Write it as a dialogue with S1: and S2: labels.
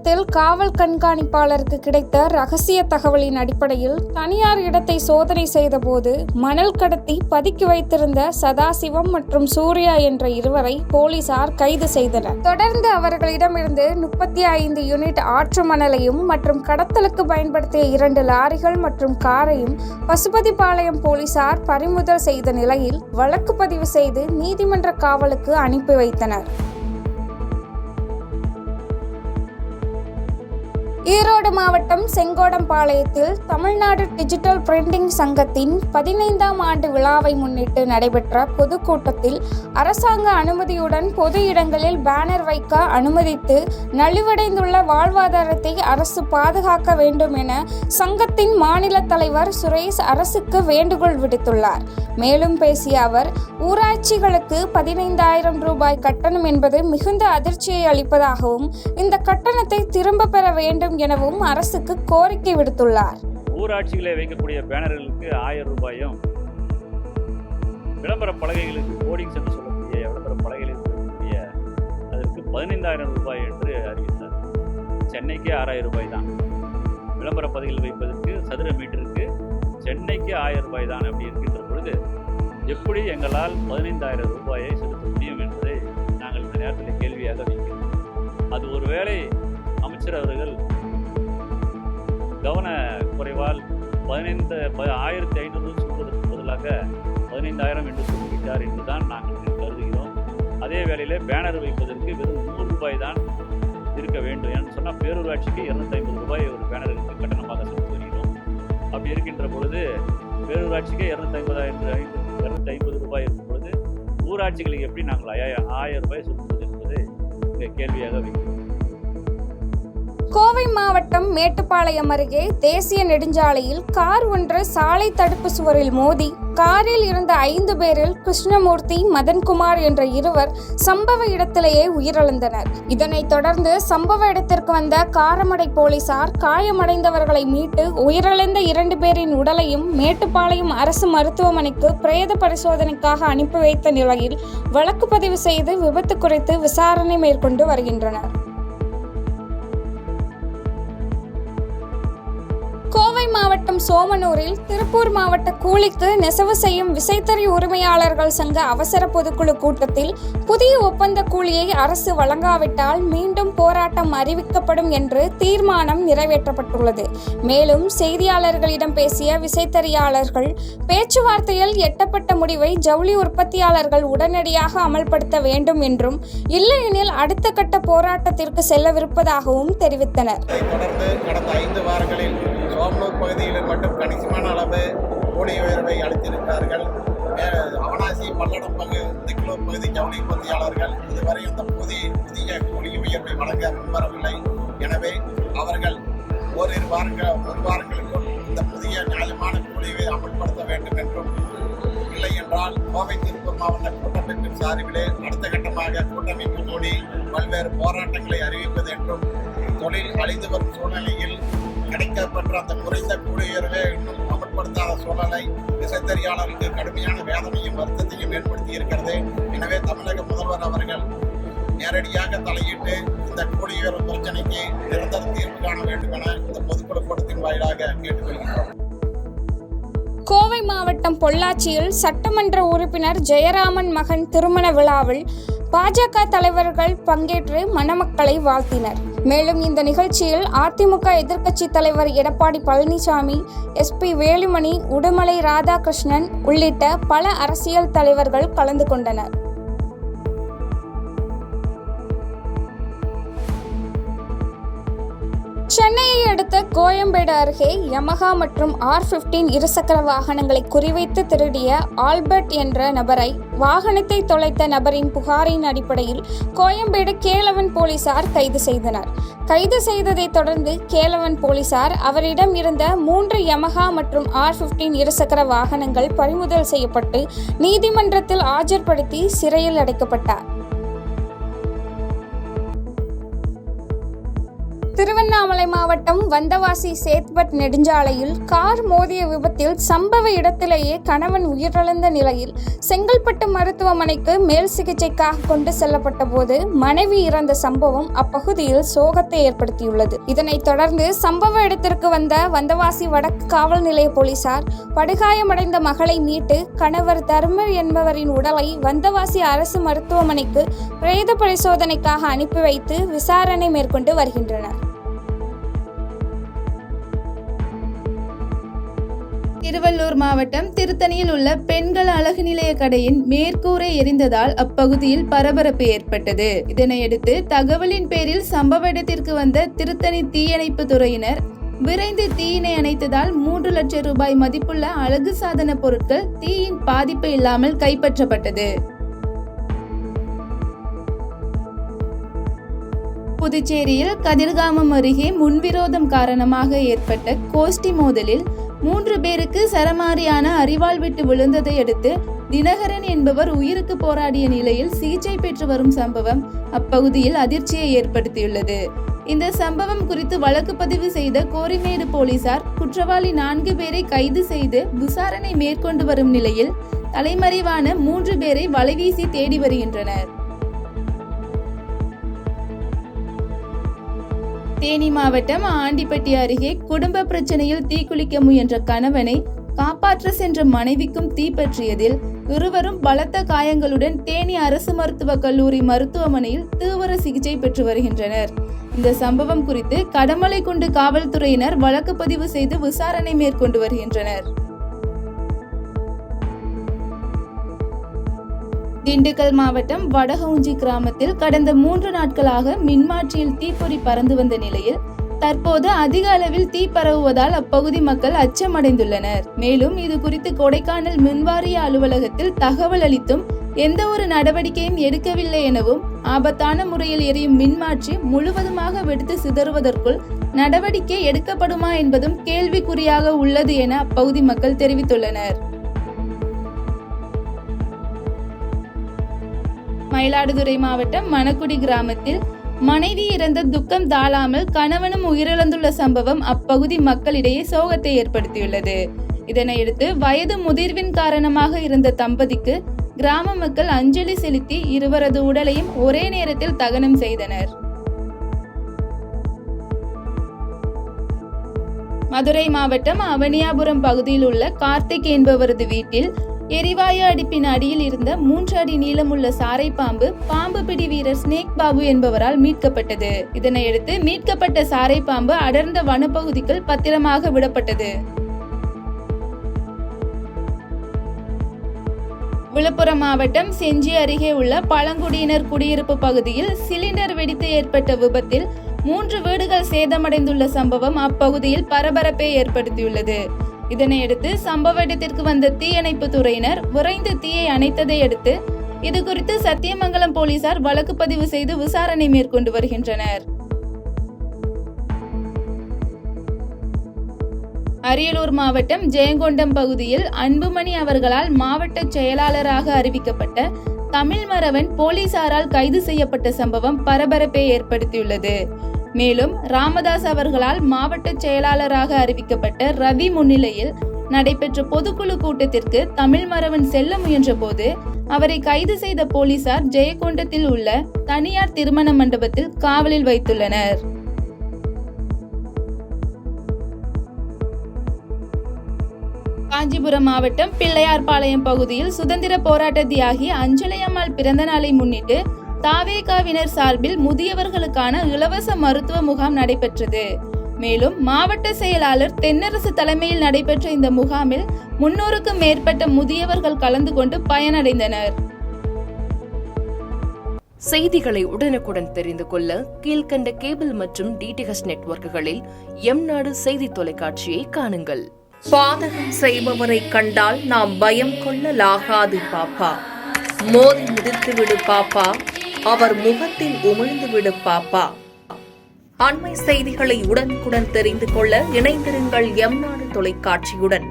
S1: இடத்தில் காவல் கண்காணிப்பாளருக்கு கிடைத்த ரகசிய தகவலின் அடிப்படையில் தனியார் இடத்தை சோதனை செய்தபோது மணல் கடத்தி பதுக்கி வைத்திருந்த சதாசிவம் மற்றும் சூர்யா என்ற இருவரை போலீசார் கைது செய்தனர். தொடர்ந்து அவர்களிடமிருந்து 35 யூனிட் ஆற்று மணலையும் மற்றும் கடத்தலுக்கு பயன்படுத்திய 2 லாரிகள் மற்றும் காரையும் பசுபதிபாளையம் போலீசார் பறிமுதல் செய்த நிலையில் வழக்கு பதிவு செய்து நீதிமன்ற காவலுக்கு அனுப்பி வைத்தனர். ஈரோடு மாவட்டம் செங்கோடம்பாளையத்தில் தமிழ்நாடு டிஜிட்டல் பிரிண்டிங் சங்கத்தின் 15ஆம் ஆண்டு விழாவை முன்னிட்டு நடைபெற்ற பொதுக்கூட்டத்தில் அரசாங்க அனுமதியுடன் பொது இடங்களில் பேனர் வைக்க அனுமதித்து நலிவடைந்துள்ள வாழ்வாதாரத்தை அரசு பாதுகாக்க வேண்டும் என சங்கத்தின் மாநில தலைவர் சுரேஷ் அரசுக்கு வேண்டுகோள் விடுத்துள்ளார். மேலும் பேசிய அவர், ஊராட்சிகளுக்கு 15,000 ரூபாய் கட்டணம் என்பது மிகுந்த அதிர்ச்சியை அளிப்பதாகவும் இந்த கட்டணத்தை திரும்ப பெற வேண்டும் எனவும் அரசுக்கு கோரிக்கை விடுத்துள்ளார்.
S2: ஊராட்சிகளை வைக்கக்கூடிய பேனர்களுக்கு 1000 ரூபாயும், விளம்பர பலகைகளுக்கு போர்டிங்ஸ் என்று சொல்லக்கூடிய விளம்பர பலகைகளுக்கு இருக்கக்கூடிய அதற்கு 15,000 ரூபாய் என்று அறிவித்தார். சென்னைக்கு 6,000 ரூபாய் தான். விளம்பர பலகைகள் வைப்பதற்கு சதுர மீட்டருக்கு சென்னைக்கு 1000 ரூபாய் தான். அப்படி இருக்கின்ற பொழுது எப்படி எங்களால் 15,000 ரூபாயை செலுத்த முடியும் என்பதை நாங்கள் இந்த நேரத்தில் கேள்வியாக வைக்கிறோம். அது ஒருவேளை அமைச்சர் அவர்கள் கவன குறைவால் 1,500 சொல்வதற்கு பதிலாக 15,000 என்று சொல்லிவிட்டார் என்றுதான் நாங்கள் கருதுகிறோம். அதே வேளையில் பேனர் வைப்பதற்கு வெறும் 100 ரூபாய் தான் இருக்க வேண்டும் என்று சொன்னால் பேரூராட்சிக்கு 250 ரூபாய் ஒரு பேனருக்கு கட்டணமாக செலுத்தி வருகிறோம். அப்படி இருக்கின்ற பொழுது பேரூராட்சிக்கு 250 ரூபாய் இருக்கும் பொழுது ஊராட்சிகளுக்கு எப்படி நாங்கள் 1000 ரூபாய் செலுத்துவது என்பது இங்கே கேள்வியாக வைக்கிறோம்.
S1: கோவை மாவட்டம் மேட்டுப்பாளையம் அருகே தேசிய நெடுஞ்சாலையில் கார் ஒன்று சாலை தடுப்பு சுவரில் மோதி காரில் இருந்த 5 பேரில் கிருஷ்ணமூர்த்தி, மதன்குமார் என்ற இருவர் சம்பவ இடத்திலேயே உயிரிழந்தனர். இதனைத் தொடர்ந்து சம்பவ இடத்திற்கு வந்த காரமடை போலீசார் காயமடைந்தவர்களை மீட்டு உயிரிழந்த 2 பேரின் உடலையும் மேட்டுப்பாளையம் அரசு மருத்துவமனைக்கு பிரேத பரிசோதனைக்காக அனுப்பி வைத்த நிலையில் வழக்கு பதிவு செய்து விபத்து குறித்து விசாரணை மேற்கொண்டு வருகின்றனர். கோவை மாவட்டம் சோமனூரில் திருப்பூர் மாவட்ட கூலிக்கு நெசவு செய்யும் விசைத்தறி உரிமையாளர்கள் சங்க அவசர பொதுக்குழு கூட்டத்தில் புதிய ஒப்பந்த கூலியை அரசு வழங்காவிட்டால் மீண்டும் போராட்டம் அறிவிக்கப்படும் என்று தீர்மானம் நிறைவேற்றப்பட்டுள்ளது. மேலும் செய்தியாளர்களிடம் பேசிய விசைத்தறியாளர்கள், பேச்சுவார்த்தையில் எட்டப்பட்ட முடிவை ஜவுளி உற்பத்தியாளர்கள் உடனடியாக அமல்படுத்த வேண்டும் என்றும், இல்லையெனில் அடுத்த கட்ட போராட்டத்திற்கு செல்லவிருப்பதாகவும் தெரிவித்தனர்.
S3: சோமனூர் பகுதியில் மட்டும் கணிசமான அளவு கூலி உயர்வை அளித்திருக்கிறார்கள். அவனாசி, பல்லடம் பகுதி ஜவுளி உற்பத்தியாளர்கள் இதுவரை அந்த புதிய கூலி உயர்வை வழங்க முன்வரவில்லை. எனவே அவர்கள் ஒரு வாரங்களுக்குள் இந்த புதிய நியாயமான கூலியை அமல்படுத்த வேண்டும் என்றும், இல்லை என்றால் கோவை திருப்பூர் மாவட்ட கூட்டமைப்பின் சார்பிலே அடுத்த கட்டமாக கூட்டமைப்பு கூடி பல்வேறு போராட்டங்களை அறிவிப்பது என்றும், தொழில் அழிந்து வரும் சூழ்நிலையில் கிடைக்கப்பட்ட அந்த குறைந்த கூலி உயர்வை இன்னும் அமல்படுத்தாத சூழலை விசைத்தறியாளர்களுக்கு கடுமையான வேதனையும் வருத்தத்தையும் ஏற்படுத்தி இருக்கிறது. எனவே தமிழக முதல்வர் அவர்கள் நேரடியாக தலையிட்டு இந்த கூலி உயர்வு பிரச்சனைக்கு நிரந்தர தீர்வு காண வேண்டும் என இந்த பொதுக்குழு கூட்டத்தின் வாயிலாக கேட்டுக்கொள்கிறோம்.
S1: கோவை மாவட்டம் பொள்ளாச்சியில் சட்டமன்ற உறுப்பினர் ஜெயராமன் மகன் திருமண விழாவில் பாஜக தலைவர்கள் பங்கேற்று மணமக்களை வாழ்த்தினர். மேலும் இந்த நிகழ்ச்சியில் அதிமுக எதிர்க்கட்சி தலைவர் எடப்பாடி பழனிசாமி, SP வேலுமணி, உடுமலை ராதாகிருஷ்ணன் உள்ளிட்ட பல அரசியல் தலைவர்கள் கலந்து கொண்டனர். சென்னையை அடுத்த கோயம்பேடு அருகே யமஹா மற்றும் R15 இருசக்கர வாகனங்களை குறிவைத்து திருடிய ஆல்பர்ட் என்ற நபரை வாகனத்தை தொலைத்த நபரின் புகாரின் அடிப்படையில் கோயம்பேடு கேலவன் போலீசார் கைது செய்தனர். கைது செய்ததை தொடர்ந்து கேலவன் போலீசார் அவரிடம் இருந்த 3 யமஹா மற்றும் R15 இருசக்கர வாகனங்கள் பறிமுதல் செய்யப்பட்டு நீதிமன்றத்தில் ஆஜர்படுத்தி சிறையில் அடைக்கப்பட்டார். திருவண்ணாமலை மாவட்டம் வந்தவாசி சேத்பட் நெடுஞ்சாலையில் கார் மோதிய விபத்தில் சம்பவ இடத்திலேயே கணவன் உயிரிழந்த நிலையில் செங்கல்பட்டு மருத்துவமனைக்கு மேல் சிகிச்சைக்காக கொண்டு செல்லப்பட்ட போது மனைவி இறந்த சம்பவம் அப்பகுதியில் சோகத்தை ஏற்படுத்தியுள்ளது. இதனைத் தொடர்ந்து சம்பவ இடத்திற்கு வந்த வந்தவாசி வடக்கு காவல் நிலைய போலீசார் படுகாயமடைந்த மகளை மீட்டு கணவர் தர்மர் என்பவரின் உடலை வந்தவாசி அரசு மருத்துவமனைக்கு பிரேத பரிசோதனைக்காக அனுப்பி வைத்து விசாரணை மேற்கொண்டு வருகின்றனர்.
S4: திருவள்ளூர் மாவட்டம் திருத்தணியில் உள்ள பெண்கள் அழகு நிலைய கடையின் மேற்கூரை எரிந்ததால் அப்பகுதியில் பரபரப்பு ஏற்பட்டது. இதனையடுத்து தகவலின் பேரில் சம்பவ இடத்திற்கு வந்த திருத்தணி தீயணைப்பு துறையினர் விரைந்து தீயினை அணைத்ததால் 3 லட்சம் ரூபாய் மதிப்புள்ள அழகு சாதன பொருட்கள் தீயின் பாதிப்பு இல்லாமல் கைப்பற்றப்பட்டது. புதுச்சேரியில் கதிர்காமம் அருகே முன்விரோதம் காரணமாக ஏற்பட்ட கோஷ்டி மோதலில் 3 பேருக்கு சரமாரியான அரிவாள் விட்டு விழுந்ததை அடுத்து தினகரன் என்பவர் உயிருக்கு போராடிய நிலையில் சிகிச்சை பெற்று வரும் சம்பவம் அப்பகுதியில் அதிர்ச்சியை ஏற்படுத்தியுள்ளது. இந்த சம்பவம் குறித்து வழக்கு பதிவு செய்த கோரிமேடு போலீசார் குற்றவாளி 4 பேரை கைது செய்து விசாரணை மேற்கொண்டு வரும் நிலையில் தலைமறைவான 3 பேரை வலைவீசி தேடி வருகின்றனர். தேனி மாவட்டம் ஆண்டிப்பட்டி அருகே குடும்ப பிரச்சனையில் தீக்குளிக்க முயன்ற கணவனை காப்பாற்ற சென்ற மனைவிக்கும் தீப்பற்றியதில் இருவரும் பலத்த காயங்களுடன் தேனி அரசு மருத்துவக் கல்லூரி மருத்துவமனையில் தீவிர சிகிச்சை பெற்று வருகின்றனர். இந்த சம்பவம் குறித்து கடமலைக்குண்டு காவல்துறையினர் வழக்கு பதிவு செய்து விசாரணை மேற்கொண்டு வருகின்றனர். திண்டுக்கல் மாவட்டம் வடகவுஞ்சி கிராமத்தில் கடந்த 3 நாட்களாக மின்மாற்றியில் தீப்பொறி பறந்து வந்த நிலையில் தற்போது அதிக அளவில் தீ பரவுவதால் அப்பகுதி மக்கள் அச்சமடைந்துள்ளனர். மேலும் இது குறித்து கொடைக்கானல் மின்வாரிய அலுவலகத்தில் தகவல் அளித்தும் எந்த ஒரு நடவடிக்கையும் எடுக்கவில்லை எனவும் ஆபத்தான முறையில் எரியும் மின்மாற்றி முழுவதுமாக வெடித்து சிதறுவதற்குள் நடவடிக்கை எடுக்கப்படுமா என்பதும் கேள்விக்குறியாக உள்ளது என அப்பகுதி மக்கள் தெரிவித்துள்ளனர். மயிலாடுதுறை மாவட்டம் மணக்குடி கிராமத்தில் மனைவி இறந்த துக்கம் தாழாமல் கணவனும் உயிரிழந்துள்ள சம்பவம் அப்பகுதி மக்களிடையே சோகத்தை ஏற்படுத்தியுள்ளது. இதனையடுத்து வயது முதிர்வின் காரணமாக இருந்த தம்பதிக்கு கிராம மக்கள் அஞ்சலி செலுத்தி இருவரது உடலையும் ஒரே நேரத்தில் தகனம் செய்தனர். மதுரை மாவட்டம் அவனியாபுரம் பகுதியில் உள்ள கார்த்திக் என்பவரது வீட்டில் எரிவாயு அடுப்பின் அடியில் இருந்த 3 அடி நீளமுள்ள சாரை பாம்பு பிடி வீரர் ஸ்னேக் பாபு என்பவரால் மீட்கப்பட்டது. இதனையடுத்து மீட்கப்பட்ட சாரை பாம்பு அடர்ந்த வனப்பகுதிக்குள் பத்திரமாக விடப்பட்டது. விழுப்புரம் மாவட்டம் செஞ்சி அருகே உள்ள பழங்குடியினர் குடியிருப்பு பகுதியில் சிலிண்டர் வெடித்து ஏற்பட்ட விபத்தில் 3 வீடுகள் சேதமடைந்துள்ள சம்பவம் அப்பகுதியில் பரபரப்பை ஏற்படுத்தியுள்ளது. இதனையடுத்து சம்பவ இடத்திற்கு வந்த தீயணைப்பு துறையினர் விரைந்து தீயை அணைத்ததை அடுத்து இது குறித்து சத்தியமங்கலம் போலீசார் வழக்கு பதிவு செய்து விசாரணை மேற்கொண்டு வருகின்றனர். அரியலூர் மாவட்டம் ஜெயங்கொண்டம் பகுதியில் அன்புமணி அவர்களால் மாவட்ட செயலாளராக அறிவிக்கப்பட்ட தமிழ்மறவன் போலீசாரால் கைது செய்யப்பட்ட சம்பவம் பரபரப்பை ஏற்படுத்தியுள்ளது. மேலும் ராமதாஸ் அவர்களால் மாவட்ட செயலாளராக அறிவிக்கப்பட்ட ரவி முன்னிலையில் நடைபெற்ற பொதுக்குழு கூட்டத்திற்கு தமிழ்மறவன் செல்ல முயன்ற போது அவரை கைது செய்த போலீசார் ஜெயங்கொண்டத்தில் உள்ள தனியார் திருமண மண்டபத்தில் காவலில் வைத்துள்ளனர். காஞ்சிபுரம் மாவட்டம் பிள்ளையார்பாளையம் பகுதியில் சுதந்திர போராட்ட தியாகி அஞ்சலையம்மாள் பிறந்த நாளை முன்னிட்டு தாவேகாவினர் சார்பில் முதியவர்களுக்கான இலவச மருத்துவ முகாம் நடைபெற்றது. மேலும் மாவட்ட செயலாளர் தென்னரசு தலைமையில் நடைபெற்ற இந்த முகாமில் 300க்கும் மேற்பட்ட முதியவர்கள் கலந்து கொண்டு பயனடைந்தனர்.
S5: செய்திகளை உடனுக்குடன் தெரிந்து கொள்ள கீழ்கண்ட கேபிள் மற்றும் DTH நெட்வொர்க்குகளில் எம்நாடு செய்தி தொலைக்காட்சியை காணுங்கள். பாதகம் செய்பவரை கண்டால் நாம் பயம் கொள்ளலாகாது பாப்பா. மோதி மிதித்து விடு பாப்பா, அவர் முகத்தில் உமிழ்ந்து விடு பாப்பா. அண்மை செய்திகளை உடனுக்குடன் தெரிந்து கொள்ள இணைந்திருங்கள் எம்நாடு தொலைக்காட்சியுடன்.